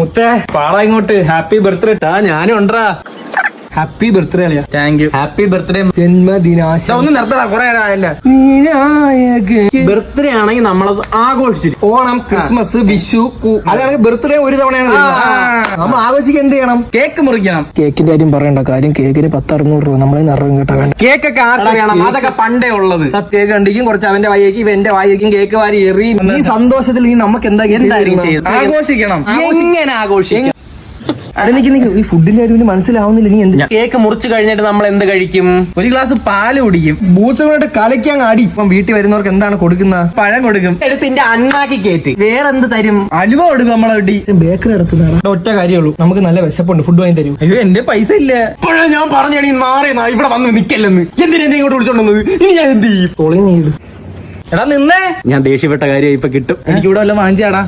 മുത്തേ പാള ഇങ്ങോട്ട്. Happy birthday. ഞാനും ഉണ്ടാ. ഹാപ്പി ബർത്ത്ഡേ അളിയാ. Thank you. Happy birthday. ജന്മദിനാശ. ഒന്ന് നിർത്തടാ, കുറെ നേരമായല്ല. ബർത്ത്ഡേ ആണെങ്കിൽ നമ്മളത് ആഘോഷിച്ചിട്ട് ഓണം, ക്രിസ്മസ്, വിഷു, അതാണെങ്കിൽ ബർത്ത്ഡേ ഒരു തവണയാണ് നമ്മൾ ആഘോഷിക്കാൻ എന്ത് ചെയ്യണം? കേക്ക് മുറിക്കണം. കേക്കിന്റെ കാര്യം പറയണ്ട. കാര്യം കേക്കിന് 10-600 രൂപ നമ്മളെ നിറവും കേട്ടാ വേണ്ട. കേക്കൊക്കെ ആർക്കറിയണം? അതൊക്കെ പണ്ടേ ഉള്ളത്. കേക്ക് കണ്ടിക്കും, കുറച്ച് അവന്റെ വായിക്കും ഇവന്റെ വായിക്കും, കേക്ക് വാരി എറി. ഈ സന്തോഷത്തിൽ ഈ നമുക്ക് എന്തായിരിക്കും ചെയ്യുന്നത്? ആഘോഷിക്കണം. എങ്ങനെ ആഘോഷിക്കും? ഈ ഫുഡിന്റെ കാര്യം മനസ്സിലാവുന്നില്ല. നീ എന്ത് കേക്ക് മുറിച്ചു കഴിഞ്ഞിട്ട് നമ്മൾ എന്ത് കഴിക്കും? ഒരു ഗ്ലാസ് പാല് കുടിക്കും. ബൂസുകളായിട്ട് കലയ്ക്കാൻ ആടി. ഇപ്പം വീട്ടിൽ വരുന്നവർക്ക് എന്താണ് കൊടുക്കുന്നത്? പഴം കൊടുക്കും. എടുത്തിന്റെ അണ്ണാക്കി കേട്ട്. വേറെന്ത് തരും? അലുവ കൊടുക്കും നമ്മളെ വീട്ടിൽ. ബേക്കറി എടുക്കുന്ന ഒറ്റ കാര്യമുള്ളൂ, നമുക്ക് നല്ല വിശപ്പുണ്ട്, ഫുഡ് വാങ്ങി തരും. അയ്യോ, എന്റെ പൈസ ഇല്ല. ഇപ്പോഴാ ഞാൻ പറഞ്ഞാണ് മാറി ഇവിടെ വന്ന് നിക്കല്ലെന്ന്. എന്തിനാ എന്നെ ഇങ്ങോട്ട് വിളിച്ചോണ്ടത്? ഇനി ഞാൻ എന്ത് ചെയ്യും? പൊളിഞ്ഞു. എടാ നിന്നേ, ഞാൻ ദേഷ്യപ്പെട്ട കാര്യം ഇപ്പൊ കിട്ടും. എനിക്കിവിടെ വല്ല വാങ്ങിച്ചാടാ.